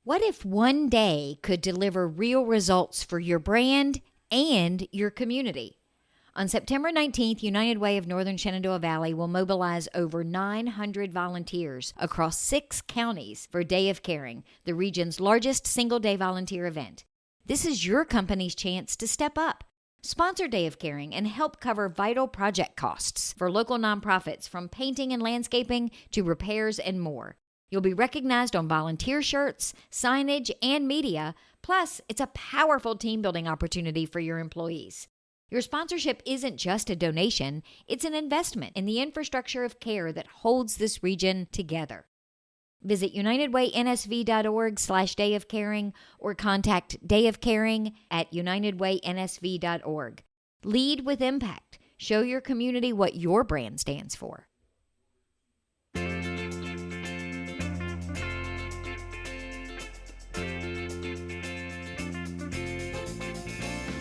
What if one day could deliver real results for your brand and your community? On September 19th, United Way of Northern Shenandoah Valley will mobilize over 900 volunteers across 6 counties for Day of Caring, the region's largest single-day volunteer event. This is your company's chance to step up. Sponsor Day of Caring and help cover vital project costs for local nonprofits, from painting and landscaping to repairs and more. You'll be recognized on volunteer shirts, signage, and media. Plus, it's a powerful team-building opportunity for your employees. Your sponsorship isn't just a donation, it's an investment in the infrastructure of care that holds this region together. Visit unitedwaynsv.org/Day of Caring or contact Day of Caring at unitedwaynsv.org. Lead with impact. Show your community what your brand stands for.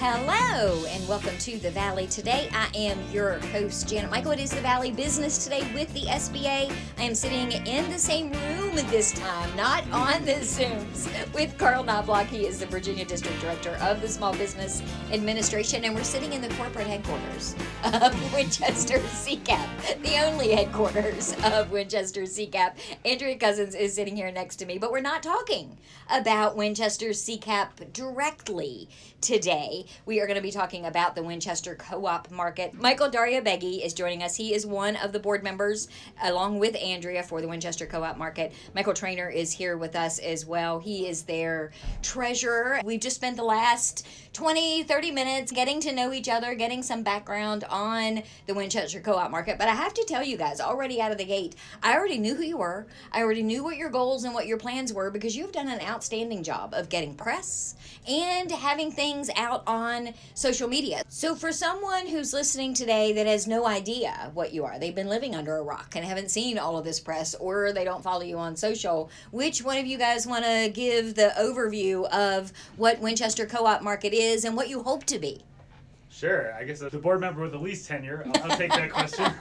Hello and welcome to The Valley. Today I am your host, Janet Michael. It is The Valley Business Today with the SBA. I am sitting in the same room this time, not on the Zooms, with Carl Knobloch. He is the Virginia District Director of the Small Business Administration, and we're sitting in the corporate headquarters of Winchester CCAP, the only headquarters of Winchester CCAP. Andrea Cousins is sitting here next to me, but we're not talking about Winchester CCAP directly today. We are going to be talking about the Winchester Co-op Market. Michael Daryabeygi is joining us. He is one of the board members, along with Andrea, for the Winchester Co-op Market. Michael Trainer is here with us as well. He is their treasurer. We've just spent the last 20-30 minutes getting to know each other, getting some background on the Winchester Co-op Market. But I have to tell you guys, already out of the gate, I already knew who you were. I already knew what your goals and what your plans were, because you've done an outstanding job of getting press and having things out on social media. So for someone who's listening today that has no idea what you are, they've been living under a rock and haven't seen all of this press, or they don't follow you on social, which one of you guys want to give the overview of what Winchester Co-op Market is and what you hope to be? Sure. I guess as the board member with the least tenure, I'll take that question.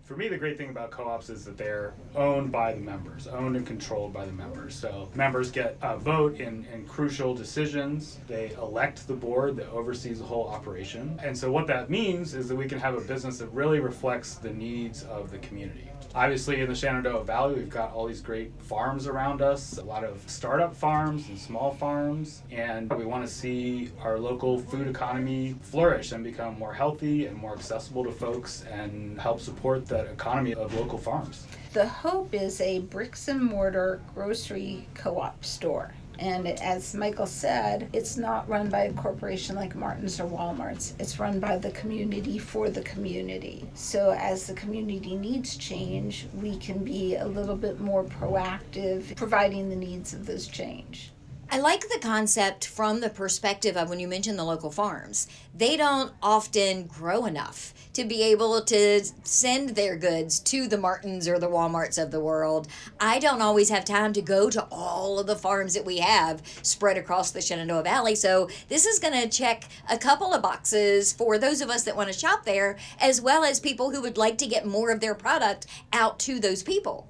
For me, the great thing about co-ops is that they're owned by the members, owned and controlled by the members. So members get a vote in crucial decisions. They elect the board that oversees the whole operation. And so what that means is that we can have a business that really reflects the needs of the community. Obviously, in the Shenandoah Valley, we've got all these great farms around us, a lot of startup farms and small farms, and we want to see our local food economy flourish and become more healthy and more accessible to folks and help support that economy of local farms. The hope is a bricks and mortar grocery co-op store. And as Michael said, it's not run by a corporation like Martin's or Walmart's. It's run by the community for the community. So as the community needs change, we can be a little bit more proactive, providing the needs of this change. I like the concept from the perspective of when you mention the local farms. They don't often grow enough to be able to send their goods to the Martins or the Walmarts of the world. I don't always have time to go to all of the farms that we have spread across the Shenandoah Valley. So this is going to check a couple of boxes for those of us that want to shop there, as well as people who would like to get more of their product out to those people.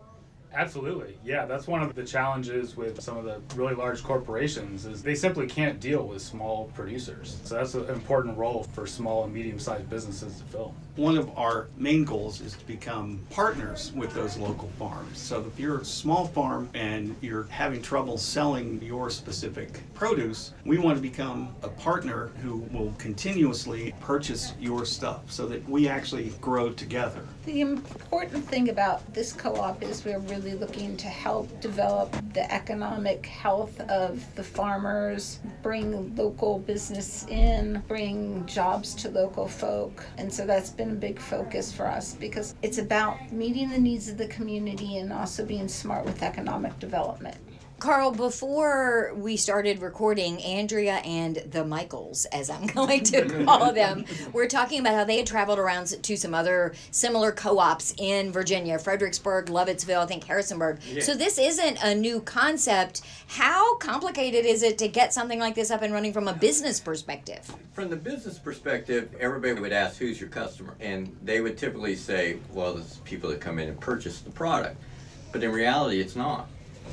Absolutely. Yeah, that's one of the challenges with some of the really large corporations is they simply can't deal with small producers. So that's an important role for small and medium-sized businesses to fill. One of our main goals is to become partners with those local farms. So if you're a small farm and you're having trouble selling your specific produce, we want to become a partner who will continuously purchase your stuff so that we actually grow together. The important thing about this co-op is we're really looking to help develop the economic health of the farmers, bring local business in, bring jobs to local folk. And so that's been a big focus for us because it's about meeting the needs of the community and also being smart with economic development. Carl, before we started recording, Andrea and the Michaels, as I'm going to call them, were talking about how they had traveled around to some other similar co-ops in Virginia, Fredericksburg, Lovettsville, I think Harrisonburg. Yeah. So this isn't a new concept. How complicated is it to get something like this up and running from a business perspective? From the business perspective, everybody would ask, who's your customer? And they would typically say, well, it's people that come in and purchase the product. But in reality, it's not.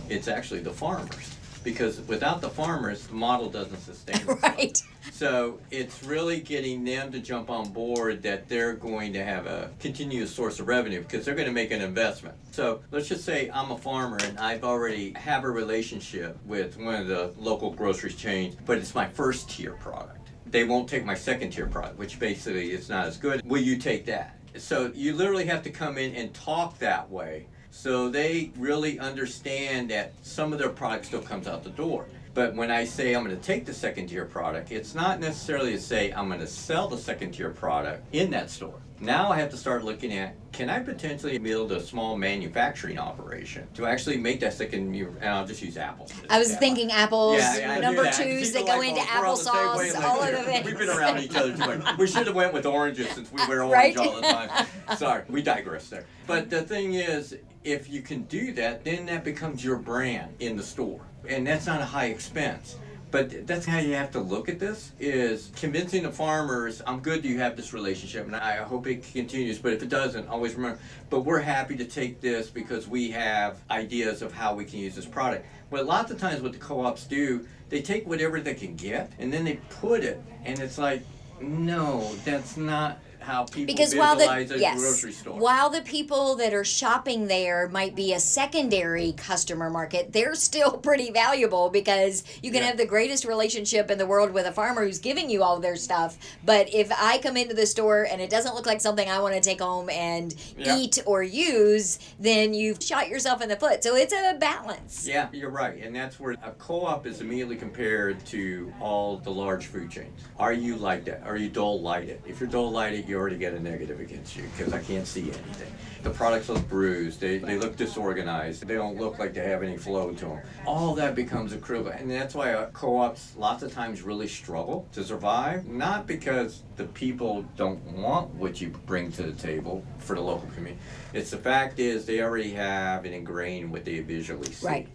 It's actually the farmers. because without the farmers, the model doesn't sustain itself. Right. So it's really getting them to jump on board that they're going to have a continuous source of revenue because they're going to make an investment. So let's just say I'm a farmer and I've already have a relationship with one of the local grocery chains, but it's my first tier product. They won't take my second tier product, which basically is not as good. Will you take that? So you literally have to come in and talk that way so they really understand that some of their product still comes out the door. But when I say I'm going to take the second tier product, it's not necessarily to say I'm going to sell the second tier product in that store. Now I have to start looking at, can I potentially build a small manufacturing operation to actually make that second, and I'll just use apples. I was thinking apples, I do number that. twos People that go like, into we're on the same applesauce, wavelength all of here. the things. We've been around each other too much. We should have went with oranges since we wear Right? orange all the time. Sorry, we digress there. But the thing is, if you can do that, then that becomes your brand in the store. And that's not a high expense. But that's how you have to look at this, is convincing the farmers, I'm good you have this relationship, and I hope it continues, but if it doesn't, always remember, but we're happy to take this because we have ideas of how we can use this product. But lots of times what the co-ops do, they take whatever they can get, and then they put it, and it's like, no, that's not how people Because visualize a grocery store. while the people that are shopping there might be a secondary customer market, they're still pretty valuable because you can have the greatest relationship in the world with a farmer who's giving you all their stuff. But if I come into the store and it doesn't look like something I want to take home and eat or use, then you've shot yourself in the foot. So it's a balance. Yeah, you're right. And that's where a co-op is immediately compared to all the large food chains. Are you like that? Are you dull-lighted? If you're dull-lighted, you already get a negative against you because I can't see anything. The products look bruised. They look disorganized. They don't look like they have any flow to them. All that becomes a critical. And that's why co-ops lots of times really struggle to survive. Not because the people don't want what you bring to the table for the local community. It's the fact is they already have it ingrained what they visually see. Right.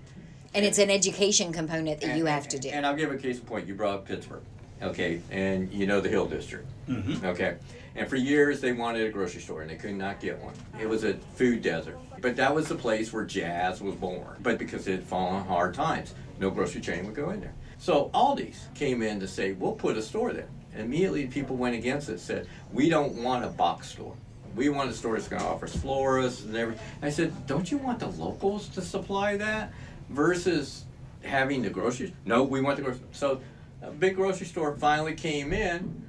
And it's an education component that you have to do. And I'll give a case in point. You brought up Pittsburgh. Okay, and you know the Hill District. Mm-hmm. Okay, and for years they wanted a grocery store and they could not get one. It was a food desert. But that was the place where jazz was born. But because it had fallen on hard times, no grocery chain would go in there. So Aldi's came in to say, we'll put a store there. And immediately people went against it, said, we don't want a box store. We want a store that's going to offer florists and everything. I said, don't you want the locals to supply that versus having the groceries? No, we want the grocery. So a big grocery store finally came in,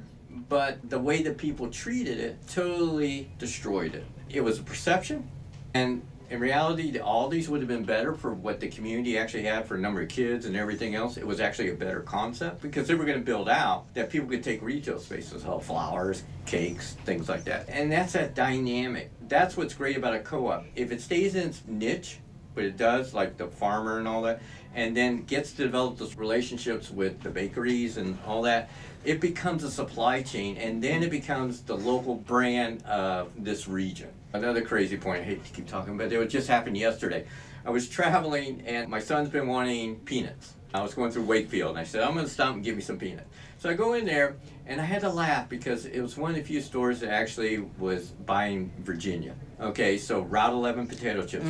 but the way that people treated it totally destroyed it. It was a perception, and in reality, the Aldi's would have been better for what the community actually had for a number of kids and everything else. It was actually a better concept because they were going to build out that people could take retail spaces, sell flowers, cakes, things like that. And that's that dynamic. That's what's great about a co-op. If it stays in its niche, but it does, like the farmer and all that, and then gets to develop those relationships with the bakeries and all that, it becomes a supply chain, and then it becomes the local brand of this region. Another crazy point, I hate to keep talking about it, just happened yesterday. I was traveling, and my son's been wanting peanuts. I was going through Wakefield, and I said, I'm going to stop and give me some peanuts. So I go in there, and I had to laugh because it was one of the few stores that actually was buying Virginia. Okay, so Route 11 potato chips.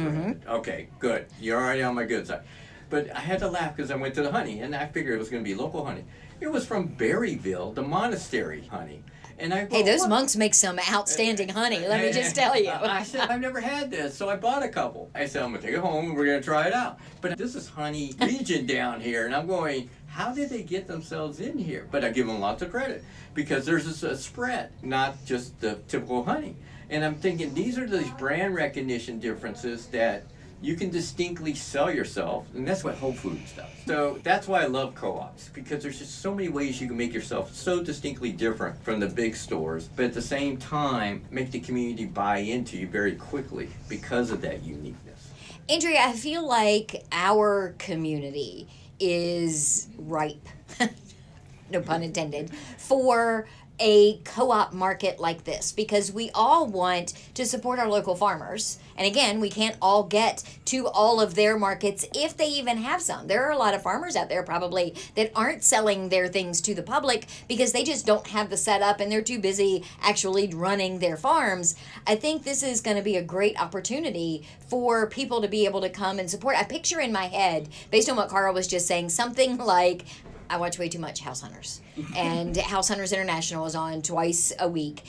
Okay, good. You're already on my good side. But I had to laugh because I went to the honey, and I figured it was going to be local honey. It was from Berryville, the monastery honey. And I go, Hey, those "What?" monks make some outstanding honey, let me just tell you. I said, I've never had this, so I bought a couple. I said, I'm going to take it home and we're going to try it out. But this is honey region down here, and I'm going, how did they get themselves in here? But I give them lots of credit because there's a spread, not just the typical honey. And I'm thinking these are these brand recognition differences that you can distinctly sell yourself, and that's what Whole Foods does. So that's why I love co-ops, because there's just so many ways you can make yourself so distinctly different from the big stores, but at the same time, make the community buy into you very quickly because of that uniqueness. Andrea, I feel like our community is ripe, no pun intended, for a co-op market like this, because we all want to support our local farmers. And again, we can't all get to all of their markets if they even have some. There are a lot of farmers out there probably that aren't selling their things to the public because they just don't have the setup and they're too busy actually running their farms. I think this is going to be a great opportunity for people to be able to come and support. I picture in my head, based on what Carl was just saying, something like, I watch way too much House Hunters, and House Hunters International is on twice a week.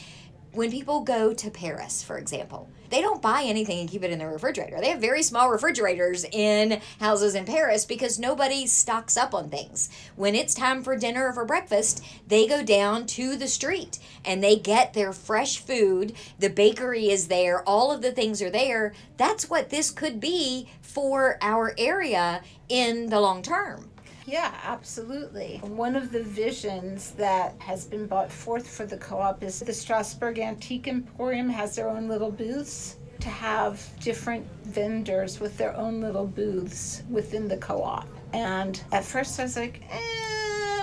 When people go to Paris, for example, they don't buy anything and keep it in their refrigerator. They have very small refrigerators in houses in Paris because nobody stocks up on things. When it's time for dinner or for breakfast, they go down to the street and they get their fresh food. The bakery is there. All of the things are there. That's what this could be for our area in the long term. Yeah, absolutely. One of the visions that has been brought forth for the co-op is the Strasbourg Antique Emporium has their own little booths, to have different vendors with their own little booths within the co-op. And at first I was like,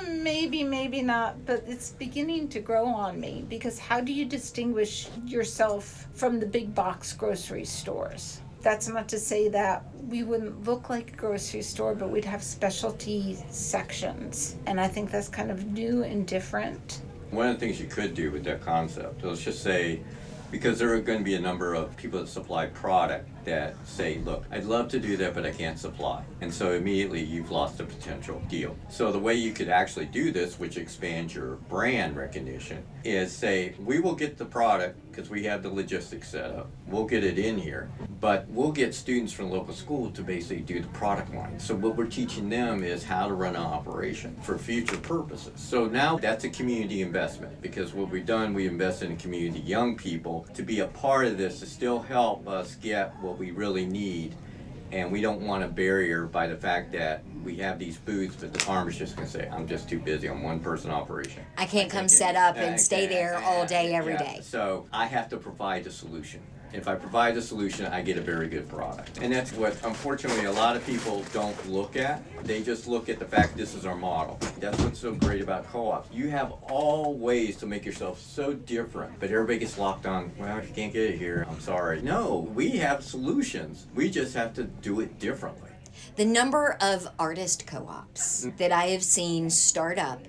maybe, maybe not, but it's beginning to grow on me, because how do you distinguish yourself from the big box grocery stores? That's not to say that we wouldn't look like a grocery store, but we'd have specialty sections. And I think that's kind of new and different. One of the things you could do with that concept, let's just say, because there are going to be a number of people that supply product that say, look, I'd love to do that, but I can't supply. And so immediately you've lost a potential deal. So the way you could actually do this, which expands your brand recognition, is say, we will get the product because we have the logistics set up. We'll get it in here, but we'll get students from local school to basically do the product line. So what we're teaching them is how to run an operation for future purposes. So now that's a community investment, because what we've done, we invest in a community, young people, to be a part of this, to still help us get what we really need. And we don't want a barrier by the fact that we have these booths, but the farmer's just going to say, I'm just too busy. I'm one person operation. I can't come set up and stay there all day, every day. So I have to provide a solution. If I provide a solution, I get a very good product. And that's what, unfortunately, a lot of people don't look at. They just look at the fact this is our model. That's what's so great about co-ops. You have all ways to make yourself so different, but everybody gets locked on, well, if you can't get it here, I'm sorry. No, we have solutions. We just have to do it differently. The number of artist co-ops that I have seen start up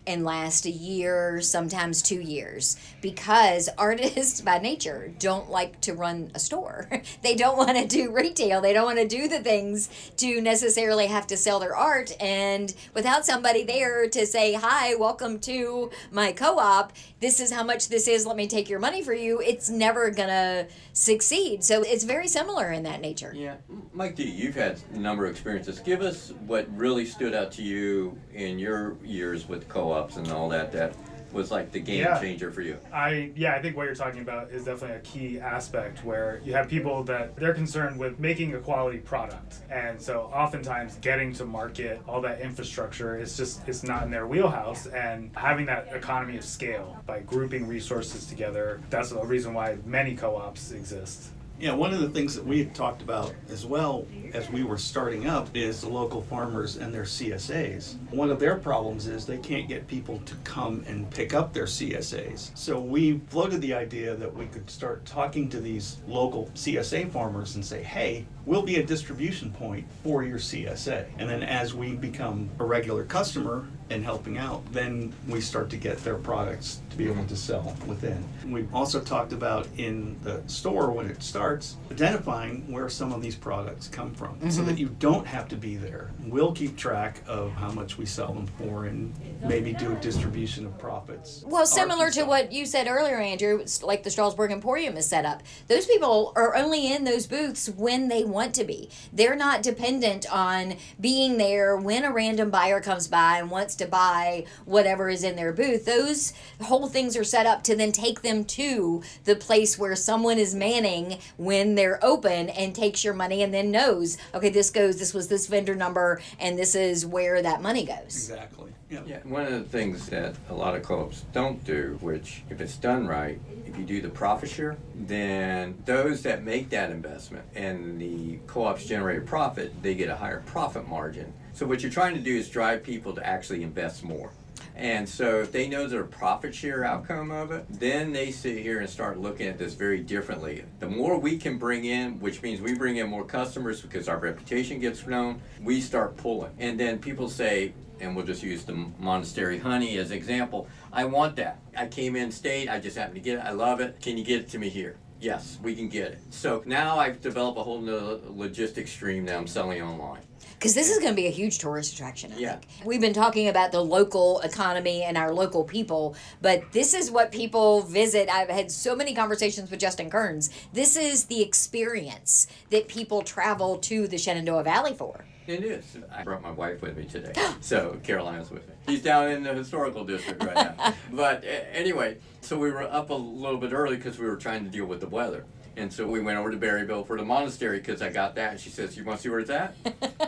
and last a year, sometimes 2 years, because artists by nature don't like to run a store. They don't want to do retail. They don't want to do the things to necessarily have to sell their art. And without somebody there to say, hi, welcome to my co-op, this is how much this is, let me take your money for you, it's never gonna succeed. So it's very similar in that nature. Yeah. Mike D, you've had a number of experiences. Give us what really stood out to you in your years with co-ops and all that was like the game changer for you. I think what you're talking about is definitely a key aspect, where you have people that they're concerned with making a quality product. And so oftentimes getting to market, all that infrastructure is just, it's not in their wheelhouse. And having that economy of scale by grouping resources together, that's the reason why many co-ops exist. Yeah, one of the things that we had talked about as well as we were starting up is the local farmers and their CSAs. One of their problems is they can't get people to come and pick up their CSAs. So we floated the idea that we could start talking to these local CSA farmers and say, hey, we'll be a distribution point for your CSA. And then as we become a regular customer and helping out, then we start to get their products to be able to sell within. We've also talked about in the store when it starts, identifying where some of these products come from, so that you don't have to be there. We'll keep track of how much we sell them for and maybe do a distribution of profits. Well, similar to what you said earlier, Andrew, it's like the Strasbourg Emporium is set up. Those people are only in those booths when they want to be. They're not dependent on being there when a random buyer comes by and wants to buy whatever is in their booth. Those whole things are set up to then take them to the place where someone is manning when they're open and takes your money and then knows, okay, this was this vendor number and this is where that money goes. Exactly. Yeah, one of the things that a lot of co-ops don't do, which if it's done right, if you do the profit share, then those that make that investment and the co-ops generate a profit, they get a higher profit margin. So what you're trying to do is drive people to actually invest more. And so if they know their profit share outcome of it, then they sit here and start looking at this very differently. The more we can bring in, which means we bring in more customers because our reputation gets known, we start pulling. And then people say, and we'll just use the monastery honey as an example, I want that. I came in state, I just happened to get it, I love it. Can you get it to me here? Yes, we can get it. So now I've developed a whole new logistic stream that I'm selling online. Because this is going to be a huge tourist attraction, I Yeah. think. We've been talking about the local economy and our local people, but this is what people visit. I've had so many conversations with Justin Kearns. This is the experience that people travel to the Shenandoah Valley for. It is. I brought my wife with me today, so Carolina's with me. She's down in the historical district right now. But anyway, so we were up a little bit early because we were trying to deal with the weather. And so we went over to Berryville for the monastery because I got that. And she says, you want to see where it's at?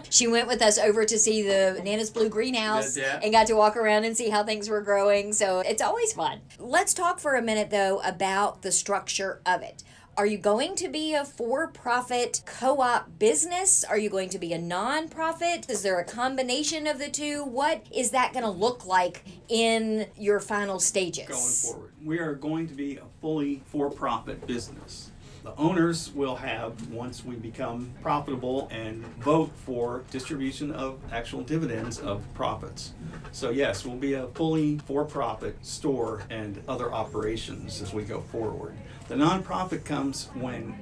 She went with us over to see the Nana's Blue Greenhouse Yeah. and got to walk around and see how things were growing. So it's always fun. Let's talk for a minute, though, about the structure of it. Are you going to be a for-profit co-op business? Are you going to be a non-profit? Is there a combination of the two? What is that going to look like in your final stages? Going forward, we are going to be a fully for-profit business. The owners will have, once we become profitable, and vote for distribution of actual dividends of profits. So yes, we'll be a fully for-profit store and other operations as we go forward. The nonprofit comes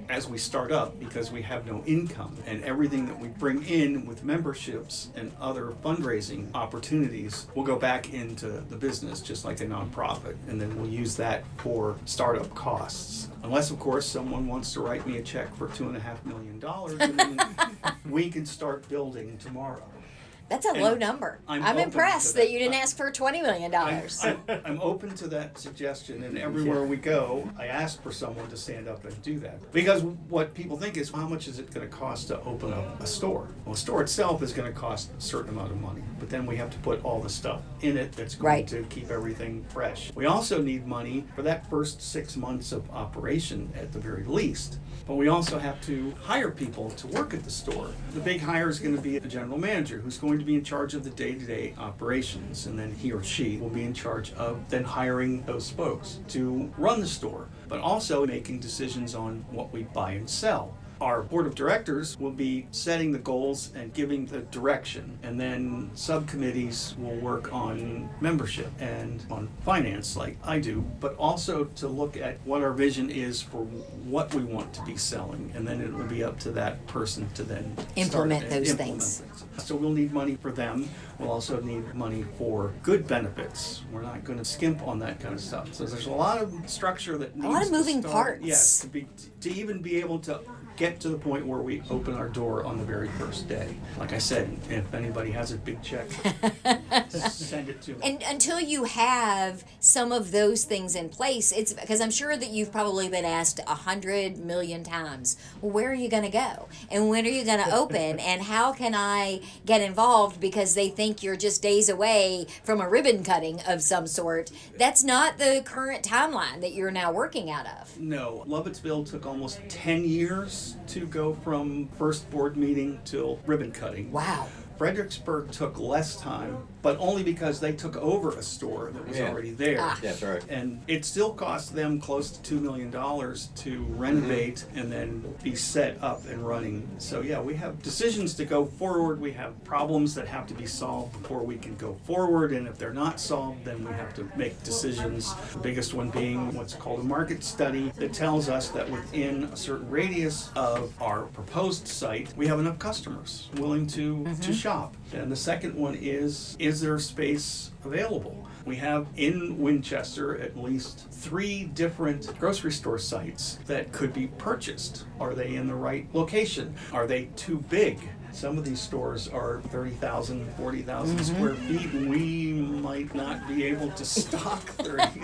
as we start up, because we have no income, and everything that we bring in with memberships and other fundraising opportunities will go back into the business just like a nonprofit, and then we'll use that for startup costs. Unless, of course, someone wants to write me a check for $2.5 million, and then we can start building tomorrow. That's a low number. I'm I'm open impressed to that. that you didn't ask for $20 million. I'm open to that suggestion, and everywhere we go, I ask for someone to stand up and do that. Because what people think is, how much is it going to cost to open up a store? Well, a store itself is going to cost a certain amount of money, but then we have to put all the stuff in it that's going Right. to keep everything fresh. We also need money for that first 6 months of operation at the very least. But we also have to hire people to work at the store. The big hire is going to be a general manager who's going to be in charge of the day-to-day operations, and then he or she will be in charge of then hiring those folks to run the store, but also making decisions on what we buy and sell. Our board of directors will be setting the goals and giving the direction, and then subcommittees will work on membership and on finance like I do, but also to look at what our vision is for what we want to be selling, and then it will be up to that person to then Implement start those and things. So we'll need money for them. We'll also need money for good benefits. We're not going to skimp on that kind of stuff. So there's a lot of structure that needs lot of to moving start- parts. Yes, to even be able to get to the point where we open our door on the very first day. Like I said, if anybody has a big check, send it to me. And until you have some of those things in place, it's because I'm sure that you've probably been asked 100 million times, well, where are you going to go? And when are you going to open? And how can I get involved? Because they think you're just days away from a ribbon cutting of some sort. That's not the current timeline that you're now working out of. No, Lovettsville took almost 10 years to go from first board meeting till ribbon cutting. Wow. Fredericksburg took less time, but only because they took over a store that was Yeah. already there. Ah. That's right. And it still cost them close to $2 million to renovate and then be set up and running. So yeah, we have decisions to go forward. We have problems that have to be solved before we can go forward. And if they're not solved, then we have to make decisions. The biggest one being what's called a market study that tells us that within a certain radius of our proposed site, we have enough customers willing to shop. And the second one is there space available? We have in Winchester at least 3 different grocery store sites that could be purchased. Are they in the right location? Are they too big? Some of these stores are 30,000, 40,000 square feet, and we might not be able to stock 30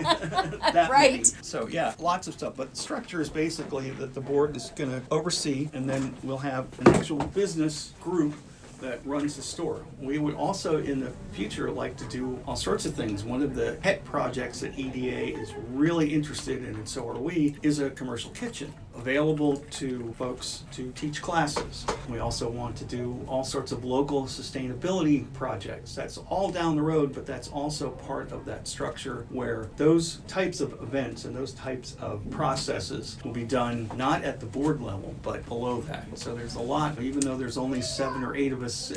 that Right. many. So yeah, lots of stuff. But the structure is basically that the board is going to oversee, and then we'll have an actual business group that runs the store. We would also in the future like to do all sorts of things. One of the pet projects that EDA is really interested in, and so are we, is a commercial kitchen. available to folks to teach classes. We also want to do all sorts of local sustainability projects. That's all down the road, but that's also part of that structure where those types of events and those types of processes will be done not at the board level, but below that. So there's a lot, even though there's only 7 or 8 of us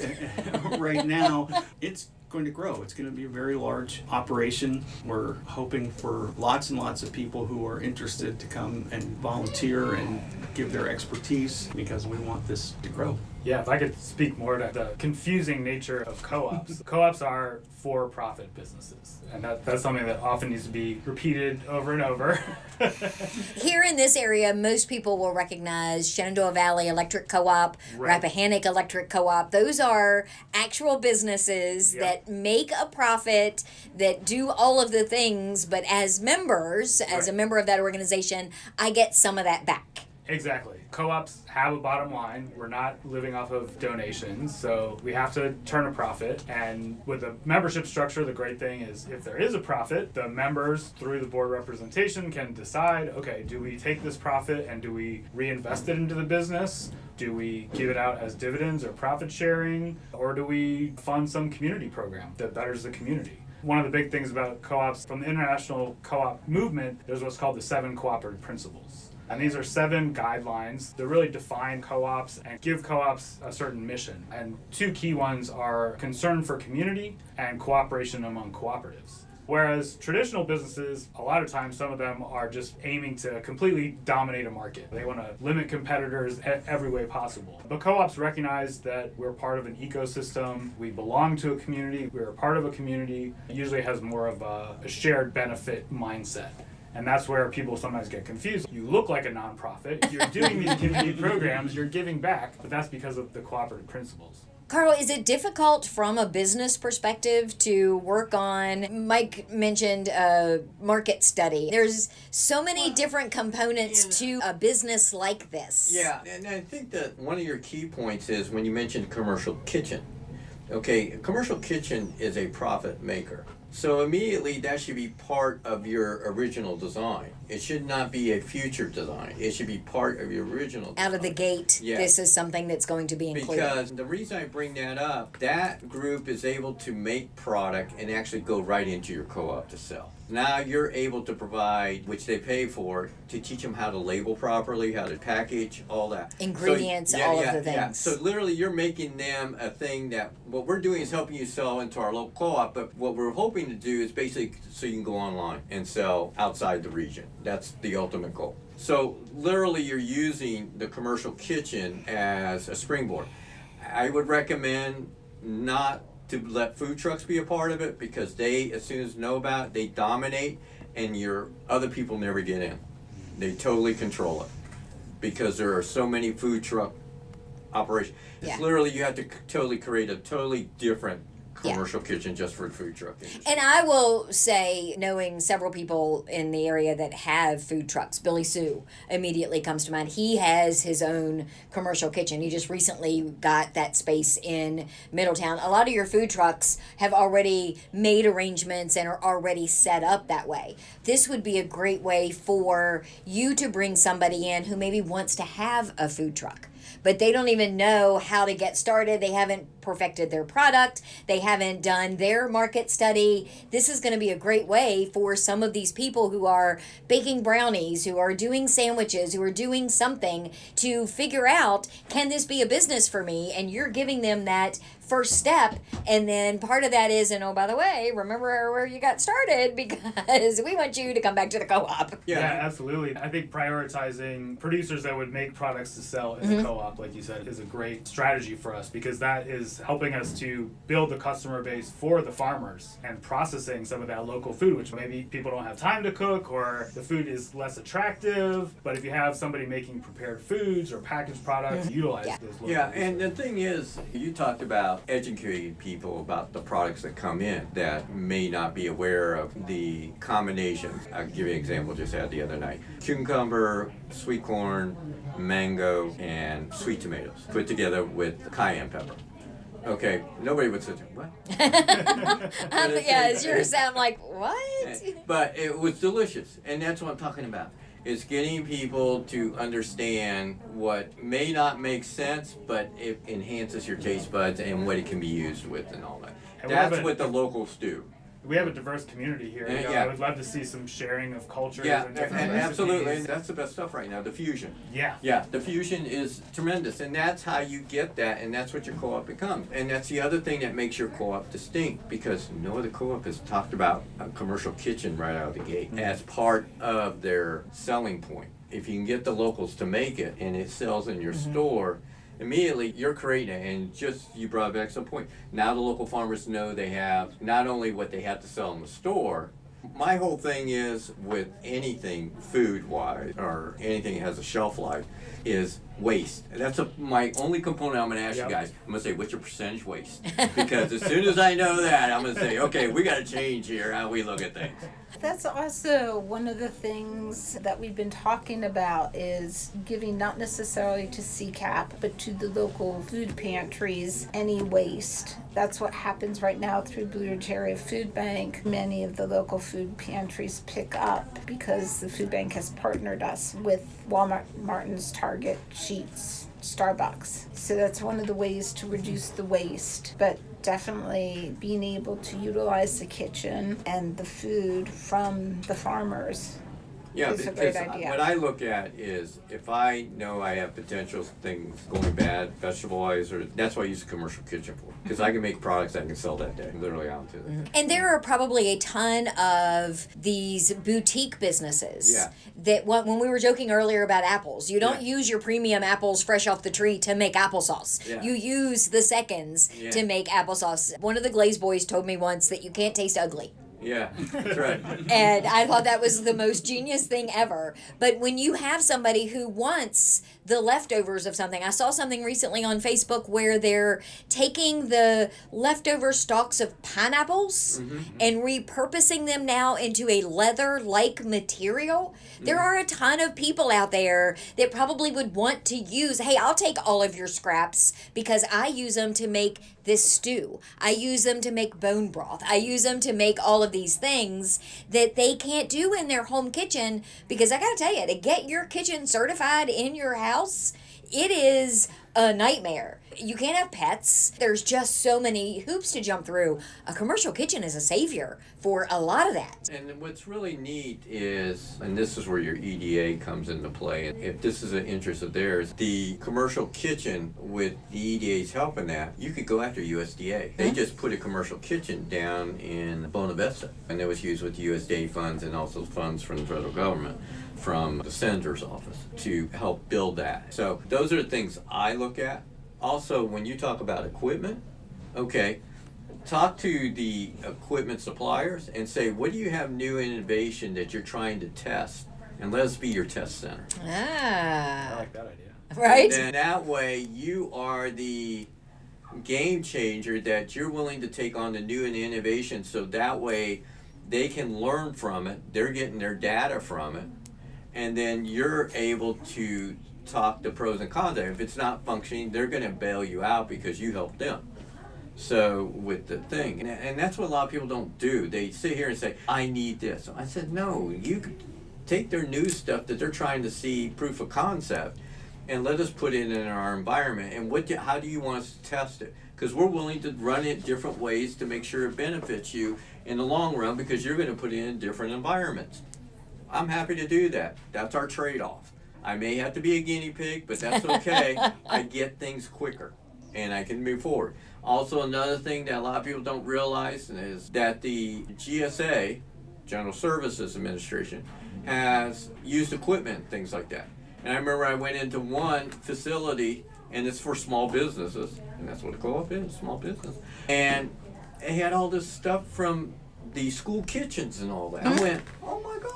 right now, it's going to grow. It's going to be a very large operation. We're hoping for lots and lots of people who are interested to come and volunteer and give their expertise because we want this to grow. Yeah, if I could speak more to the confusing nature of co-ops. Co-ops are for-profit businesses, and that's something that often needs to be repeated over and over. Here in this area, most people will recognize Shenandoah Valley Electric Co-op, Right. Rappahannock Electric Co-op. Those are actual businesses Yep. that make a profit, that do all of the things, but as members, as a Right. member of that organization, I get some of that back. Exactly. Co-ops have a bottom line. We're not living off of donations, so we have to turn a profit. And with a membership structure, the great thing is if there is a profit, the members through the board representation can decide, okay, do we take this profit and do we reinvest it into the business? Do we give it out as dividends or profit sharing? Or do we fund some community program that betters the community? One of the big things about co-ops from the international co-op movement, there's what's called the 7 cooperative principles. And these are 7 guidelines that really define co-ops and give co-ops a certain mission. And 2 key ones are concern for community and cooperation among cooperatives. Whereas traditional businesses, a lot of times some of them are just aiming to completely dominate a market. They want to limit competitors every way possible. But co-ops recognize that we're part of an ecosystem, we belong to a community, we're a part of a community. It usually has more of a shared benefit mindset. And that's where people sometimes get confused. You look like a nonprofit, you're doing these community programs, you're giving back, but that's because of the cooperative principles. Carl, is it difficult from a business perspective to work on? Mike mentioned a market study. There's so many different components to a business like this. Yeah, and I think that one of your key points is when you mentioned commercial kitchen. Okay, a commercial kitchen is a profit maker. So immediately that should be part of your original design. It should not be a future design. It should be part of your original design. Out of the gate, Yeah. this is something that's going to be included. Because the reason I bring that up, that group is able to make product and actually go right into your co-op to sell. Now you're able to provide, which they pay for, to teach them how to label properly, how to package, all that. Ingredients, So, all of the things. Yeah. So literally you're making them a thing that, what we're doing is helping you sell into our local co-op, but what we're hoping to do is basically so you can go online and sell outside the region. That's the ultimate goal. So literally you're using the commercial kitchen as a springboard. I would recommend not to let food trucks be a part of it because they, as soon as know about it, they dominate and your other people never get in. They totally control it because there are so many food truck operations. Yeah. It's literally you have to totally create a totally different commercial kitchen just for food truck industry. And I will say, knowing several people in the area that have food trucks, Billy Sue immediately comes to mind. He has his own commercial kitchen. He just recently got that space in Middletown. A lot of your food trucks have already made arrangements and are already set up that way. This would be a great way for you to bring somebody in who maybe wants to have a food truck, but they don't even know how to get started. They haven't perfected their product. They haven't done their market study. This is going to be a great way for some of these people who are baking brownies, who are doing sandwiches, who are doing something to figure out, can this be a business for me? And you're giving them that first step. And then part of that is, and oh, by the way, remember where you got started because we want you to come back to the co-op. Yeah, absolutely. I think prioritizing producers that would make products to sell in the co-op, like you said, is a great strategy for us because that is helping us to build the customer base for the farmers and processing some of that local food, which maybe people don't have time to cook or the food is less attractive. But if you have somebody making prepared foods or packaged products, utilize those local Yeah, and the resources. thing is, you talked about educating people about the products that come in that may not be aware of the combinations. I'll give you an example just had the other night. Cucumber, sweet corn, mango, and sweet tomatoes put together with cayenne pepper. Okay, nobody would say, what? Yeah, it's your sound like, what? But it was delicious, and that's what I'm talking about. It's getting people to understand what may not make sense, but it enhances your taste buds and what it can be used with and all that. And That's what the locals do. We have a diverse community here. You know, Yeah. I would love to see some sharing of cultures Yeah, and different and recipes. absolutely. That's the best stuff right now, the fusion. Yeah. Yeah, the fusion is tremendous, and that's how you get that, and that's what your co-op becomes. And that's the other thing that makes your co-op distinct, because no other co-op has talked about a commercial kitchen right out of the gate as part of their selling point. If you can get the locals to make it and it sells in your store, immediately you're creating it. And just, you brought back some point. Now the local farmers know they have not only what they have to sell in the store. My whole thing is with anything food-wise or anything that has a shelf life is waste. And that's my only component I'm going to ask you guys. I'm going to say, what's your percentage waste? Because as soon as I know that, I'm going to say, okay, we got to change here how we look at things. That's also one of the things that we've been talking about is giving not necessarily to CCAP, but to the local food pantries any waste. That's what happens right now through Blue Ridge Area Food Bank. Many of the local food pantries pick up because the food bank has partnered us with Walmart, Martin's, Target, Sheetz, Starbucks. So that's one of the ways to reduce the waste. But definitely being able to utilize the kitchen and the food from the farmers is a great idea. What I look at is if I know I have potential things going bad, vegetable-wise, or that's what I use a commercial kitchen for. Because I can make products I can sell that day, literally out to them. And there are probably a ton of these boutique businesses that when we were joking earlier about apples, you don't use your premium apples fresh off the tree to make applesauce. Yeah. You use the seconds to make applesauce. One of the Glaze boys told me once that you can't taste ugly. Yeah, that's right. And I thought that was the most genius thing ever. But when you have somebody who wants the leftovers of something, I saw something recently on Facebook where they're taking the leftover stalks of pineapples and repurposing them now into a leather-like material. There are a ton of people out there that probably would want to use, hey, I'll take all of your scraps because I use them to make this stew. I use them to make bone broth. I use them to make all of these things that they can't do in their home kitchen, because I gotta tell you, to get your kitchen certified in your house, it is a nightmare. You can't have pets. There's just so many hoops to jump through. A commercial kitchen is a savior for a lot of that. And what's really neat is, and this is where your EDA comes into play, and if this is an interest of theirs, the commercial kitchen with the EDA's help in that, you could go after USDA. They just put a commercial kitchen down in Bona Vista, and it was used with USDA funds and also funds from the federal government, from the senator's office, to help build that. So those are the things I look at. Also, when you talk about equipment, okay, talk to the equipment suppliers and say, what do you have new innovation that you're trying to test? And let us be your test center. I like that idea. Right? And that way you are the game changer, that you're willing to take on the new and innovation, so that way they can learn from it, they're getting their data from it, and then you're able to talk the pros and cons. If it's not functioning, they're going to bail you out because you helped them. So with the thing, and that's what a lot of people don't do. They sit here and say, I need this. I said, no, you could take their new stuff that they're trying to see proof of concept and let us put it in our environment. And how do you want us to test it? Because we're willing to run it different ways to make sure it benefits you in the long run, because you're going to put it in different environments. I'm happy to do that. That's our trade-off. I may have to be a guinea pig, but that's okay. I get things quicker and I can move forward. Also, another thing that a lot of people don't realize is that the GSA, General Services Administration, has used equipment and things like that. And I remember I went into one facility, and it's for small businesses, and that's what a co-op is, small business. And they had all this stuff from the school kitchens and all that. I went, oh my God.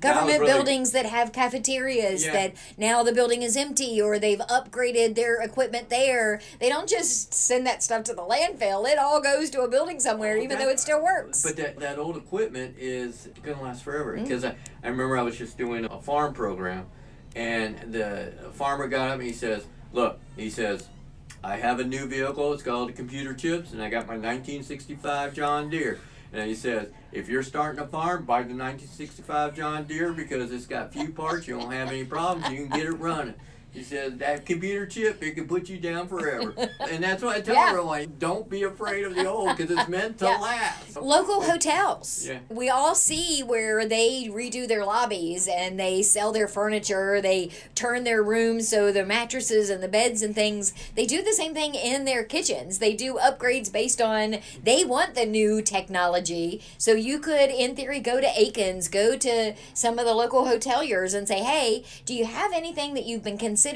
Government buildings that have cafeterias that now the building is empty, or they've upgraded their equipment there. They don't just send that stuff to the landfill. It all goes to a building somewhere, even though it still works. But that old equipment is going to last forever. Because I remember I was just doing a farm program, and the farmer got up and he says, look, he says, I have a new vehicle. It's called the computer chips, and I got my 1965 John Deere. And he says, if you're starting a farm, buy the 1965 John Deere because it's got few parts, you don't have any problems, you can get it running. He says, that computer chip, it can put you down forever. And that's what I tell everyone. Don't be afraid of the old because it's meant to last. Local hotels. Yeah. We all see where they redo their lobbies and they sell their furniture. They turn their rooms so the mattresses and the beds and things, they do the same thing in their kitchens. They do upgrades based on, they want the new technology. So you could, in theory, go to Aiken's, go to some of the local hoteliers and say, hey, do you have anything that you've been considering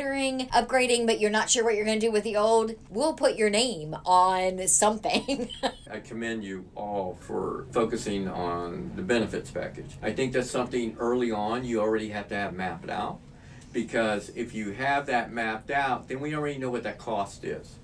upgrading, but you're not sure what you're going to do with the old? We'll put your name on something. I commend you all for focusing on the benefits package. I think that's something early on you already have to have mapped out, because if you have that mapped out, then we already know what that cost is.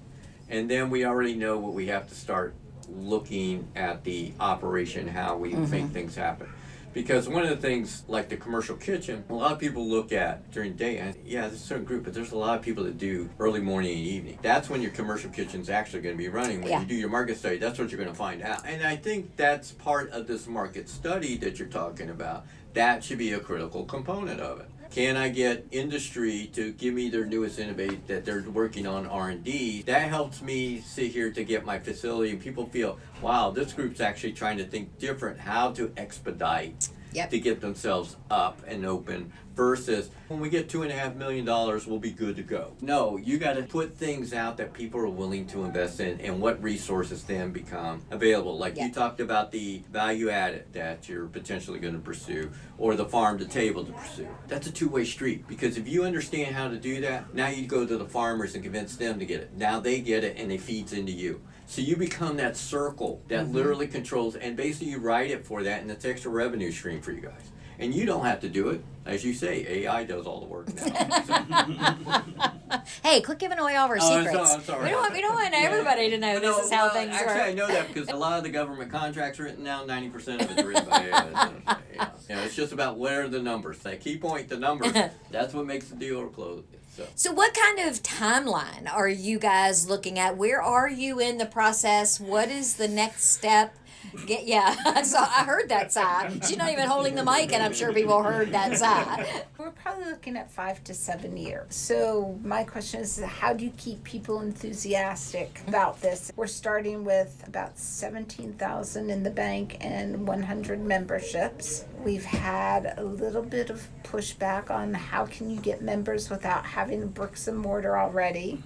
And then we already know what we have to start looking at the operation, how we make things happen. Because one of the things, like the commercial kitchen, a lot of people look at during the day, and there's a certain group, but there's a lot of people that do early morning and evening. That's when your commercial kitchen's actually going to be running. When you do your market study, that's what you're going to find out. And I think that's part of this market study that you're talking about. That should be a critical component of it. Can I get industry to give me their newest innovate that they're working on R&D? That helps me sit here to get my facility, and people feel, wow, this group's actually trying to think different, how to expedite to get themselves up and open, versus when we get $2.5 million, we'll be good to go. No, you got to put things out that people are willing to invest in, and what resources then become available. Like you talked about the value added that you're potentially going to pursue, or the farm to table to pursue. That's a two-way street, because if you understand how to do that, now you go to the farmers and convince them to get it. Now they get it and it feeds into you. So you become that circle that literally controls, and basically you write it for that, and it's extra revenue stream for you guys. And you don't have to do it. As you say, AI does all the work now. Hey, quit giving away all of our secrets. I'm sorry. We don't want everybody to know this is how things work. Actually, I know that because a lot of the government contracts written now, 90% of it's written by AI. It's just about what are the numbers. That key point, the numbers, that's what makes the deal close. So what kind of timeline are you guys looking at? Where are you in the process? What is the next step? So I heard that sigh. She's not even holding the mic, and I'm sure people heard that sigh. We're probably looking at 5 to 7 years. So my question is, how do you keep people enthusiastic about this? We're starting with about 17,000 in the bank and 100 memberships. We've had a little bit of pushback on how can you get members without having bricks and mortar already.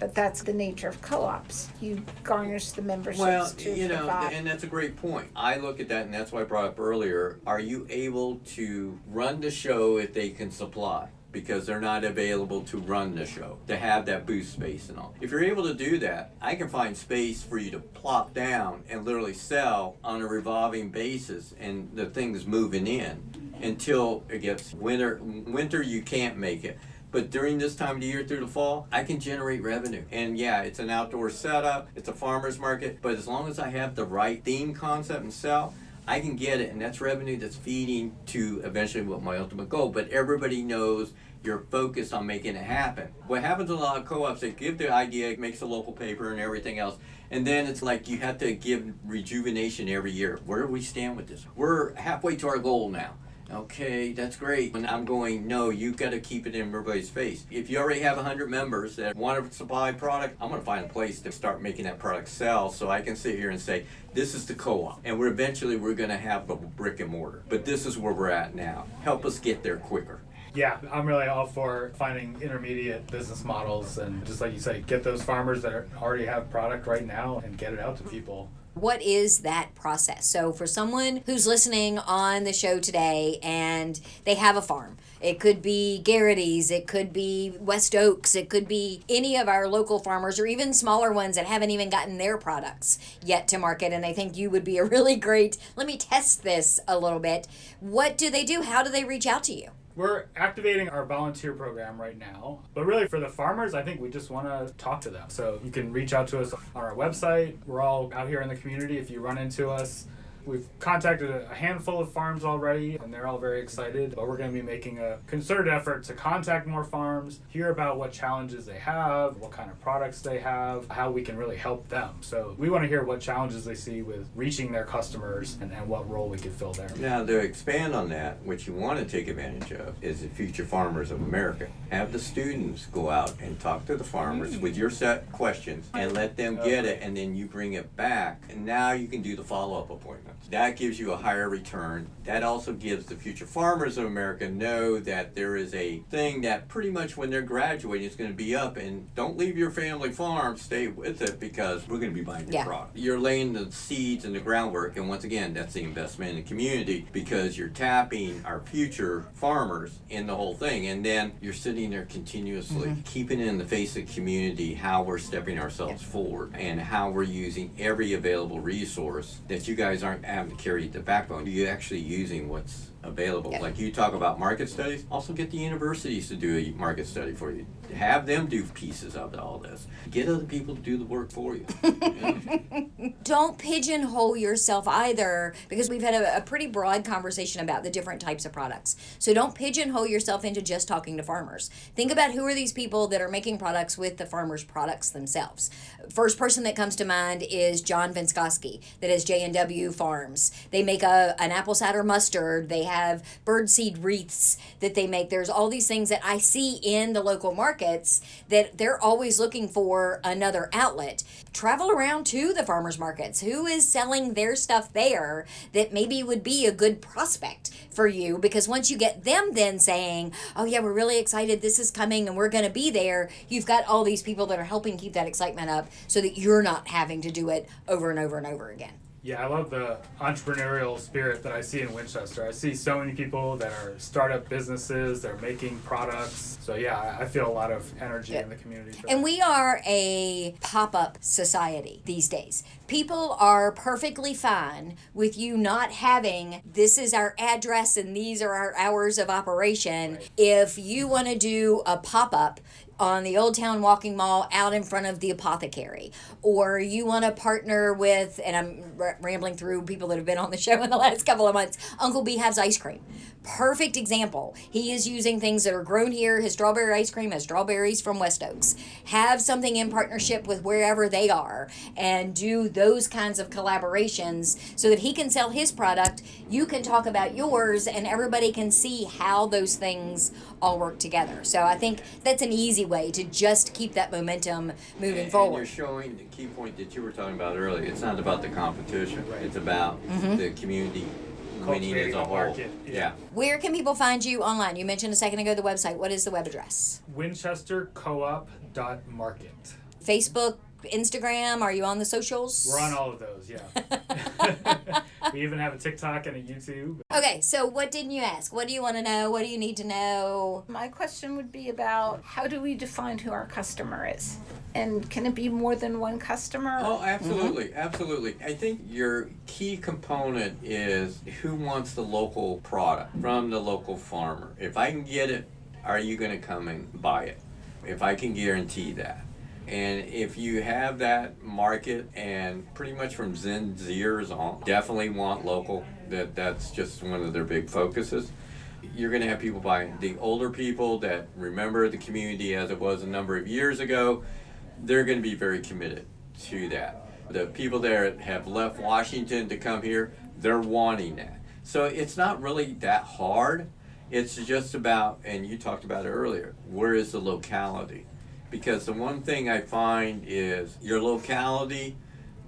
But that's the nature of co-ops. You garnish the memberships to provide. And that's a great point. I look at that, and that's why I brought up earlier. Are you able to run the show if they can supply? Because they're not available to run the show, to have that booth space and all. If you're able to do that, I can find space for you to plop down and literally sell on a revolving basis, and the thing's moving in until it gets winter. Winter, you can't make it. But during this time of the year through the fall, I can generate revenue. And it's an outdoor setup, it's a farmer's market, but as long as I have the right theme concept and sell, I can get it, and that's revenue that's feeding to eventually what my ultimate goal. But everybody knows you're focused on making it happen. What happens in a lot of co-ops, they give the idea, it makes a local paper and everything else, and then it's like you have to give rejuvenation every year. Where do we stand with this? We're halfway to our goal now. Okay, that's great. And I'm going, no, you've got to keep it in everybody's face. If you already have 100 members that want to supply product, I'm going to find a place to start making that product sell, so I can sit here and say, this is the co-op. And we're going to have the brick and mortar. But this is where we're at now. Help us get there quicker. Yeah, I'm really all for finding intermediate business models, and just like you say, get those farmers that already have product right now and get it out to people. What is that process? So for someone who's listening on the show today and they have a farm, it could be Garrity's, it could be West Oaks, it could be any of our local farmers or even smaller ones that haven't even gotten their products yet to market, and they think you would be a really great, let me test this a little bit. What do they do? How do they reach out to you? We're activating our volunteer program right now, but really for the farmers, I think we just want to talk to them. So you can reach out to us on our website. We're all out here in the community. If you run into us, We've contacted a handful of farms already, and they're all very excited. But we're going to be making a concerted effort to contact more farms, hear about what challenges they have, what kind of products they have, how we can really help them. So we want to hear what challenges they see with reaching their customers and what role we could fill there. Now, to expand on that, what you want to take advantage of is the future farmers of America. Have the students go out and talk to the farmers with your set questions and let them get it, and then you bring it back. And now you can do the follow-up appointments. That gives you a higher return. That also gives the future farmers of America know that there is a thing that pretty much when they're graduating is going to be up, and don't leave your family farm, stay with it because we're going to be buying your product. You're laying the seeds and the groundwork, and once again, that's the investment in the community because you're tapping our future farmers in the whole thing, and then you're sitting there continuously keeping in the face of the community how we're stepping ourselves forward and how we're using every available resource that you guys aren't having to carry the backbone. You're actually using what's available. Like you talk about market studies, also get the universities to do a market study for you. Have them do pieces of all this. Get other people to do the work for you. Don't pigeonhole yourself either, because we've had a pretty broad conversation about the different types of products. So don't pigeonhole yourself into just talking to farmers. Think about who are these people that are making products with the farmers' products themselves. First person that comes to mind is John Vinskoski that has J&W Farms. They make an apple cider mustard. They have birdseed wreaths that they make. There's all these things that I see in the local markets that they're always looking for another outlet. Travel around to the farmers markets. Who is selling their stuff there that maybe would be a good prospect for you? Because once you get them then saying, oh yeah, we're really excited, this is coming and we're going to be there, you've got all these people that are helping keep that excitement up so that you're not having to do it over and over and over again. Yeah, I love the entrepreneurial spirit that I see in Winchester. I see so many people that are startup businesses, they're making products. So yeah, I feel a lot of energy in the community. And we are a pop-up society these days. People are perfectly fine with you not having, this is our address and these are our hours of operation. Right. If you want to do a pop-up on the Old Town Walking Mall out in front of the apothecary, or you want to partner with, and I'm rambling through people that have been on the show in the last couple of months, Uncle Beehive's Ice Cream. Perfect example. He is using things that are grown here. His strawberry ice cream has strawberries from West Oaks. Have something in partnership with wherever they are and do those kinds of collaborations so that he can sell his product, you can talk about yours, and everybody can see how those things all work together. So I think that's an easy way to just keep that momentum moving forward. And you're showing the key point that you were talking about earlier. It's not about the competition. Right. It's about the community winning as a whole. Market. Yeah. Where can people find you online? You mentioned a second ago the website. What is the web address? WinchesterCoop.market. Facebook, Instagram, are you on the socials? We're on all of those, yeah. We even have a TikTok and a YouTube. Okay, so what didn't you ask? What do you want to know? What do you need to know? My question would be about how do we define who our customer is? And can it be more than one customer? Oh, absolutely, absolutely. I think your key component is who wants the local product from the local farmer. If I can get it, are you going to come and buy it? If I can guarantee that. And if you have that market, and pretty much from Zen Zers on, definitely want local, that's just one of their big focuses. You're going to have people buying. The older people that remember the community as it was a number of years ago, they're going to be very committed to that. The people that have left Washington to come here, they're wanting that. So it's not really that hard. It's just about, and you talked about it earlier, where is the locality? Because the one thing I find is your locality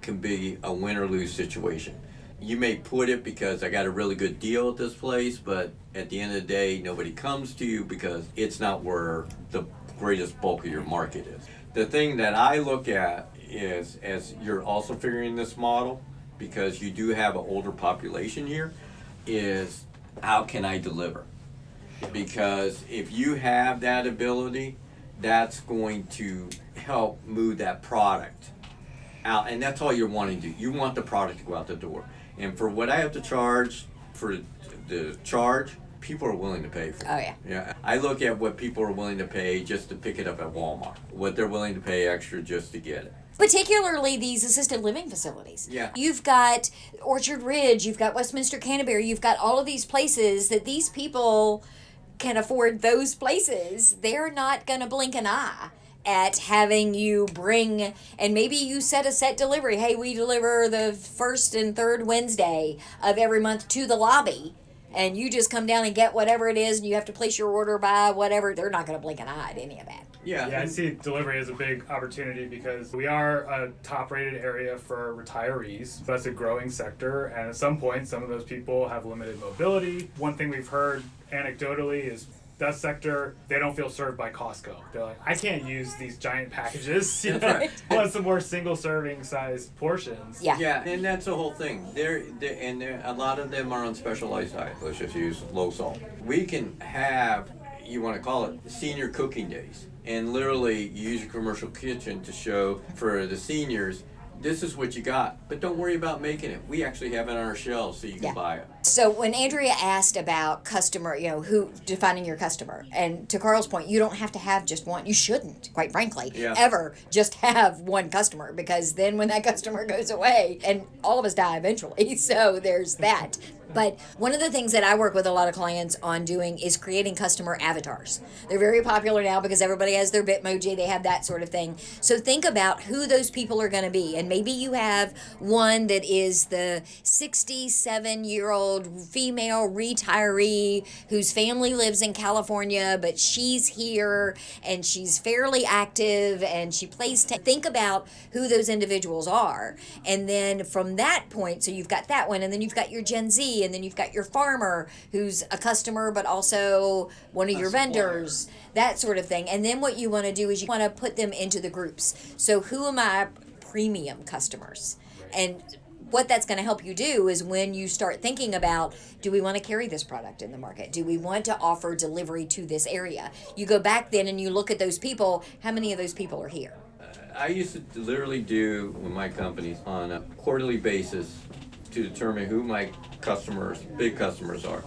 can be a win or lose situation. You may put it because I got a really good deal at this place, but at the end of the day, nobody comes to you because it's not where the greatest bulk of your market is. The thing that I look at is, as you're also figuring this model, because you do have an older population here, is how can I deliver? Because if you have that ability, that's going to help move that product out, and that's all you're wanting to do. You want the product to go out the door. And for what I have to charge, for the charge, people are willing to pay for it. Oh, yeah. Yeah. I look at what people are willing to pay just to pick it up at Walmart, what they're willing to pay extra just to get it. Particularly these assisted living facilities. Yeah. You've got Orchard Ridge, you've got Westminster Canterbury, you've got all of these places that these people can afford those places. They're not going to blink an eye at having you bring, and maybe you set a set delivery. Hey, we deliver the first and third Wednesday of every month to the lobby. And you just come down and get whatever it is, and you have to place your order by whatever. They're not going to blink an eye at any of that. Yeah. Yeah, I see delivery as a big opportunity because we are a top-rated area for retirees. So that's a growing sector, and at some point, some of those people have limited mobility. One thing we've heard anecdotally is that sector, they don't feel served by Costco. They're like, I can't use these giant packages. That's right. I want some more single-serving size portions. Yeah. Yeah, and that's the whole thing. A lot of them are on specialized diet. Let's just use low salt. We can have, you want to call it, senior cooking days. And literally, you use your commercial kitchen to show for the seniors, this is what you got. But don't worry about making it. We actually have it on our shelves so you can buy it. So when Andrea asked about customer, who defining your customer, and to Carl's point, you don't have to have just one. You shouldn't, quite frankly, ever just have one customer, because then when that customer goes away, and all of us die eventually, so there's that. But one of the things that I work with a lot of clients on doing is creating customer avatars. They're very popular now because everybody has their Bitmoji, they have that sort of thing. So think about who those people are going to be. And maybe you have one that is the 67-year-old female retiree whose family lives in California, but she's here and she's fairly active and she plays think about who those individuals are. And then from that point, so you've got that one, and then you've got your Gen Z, and then you've got your farmer who's a customer but also one of your vendors, that sort of thing. And then what you want to do is you want to put them into the groups. So who are my premium customers? And what that's going to help you do is when you start thinking about, do we want to carry this product in the market? Do we want to offer delivery to this area? You go back then and you look at those people. How many of those people are here? I used to literally do with my companies on a quarterly basis to determine who my customers, big customers are,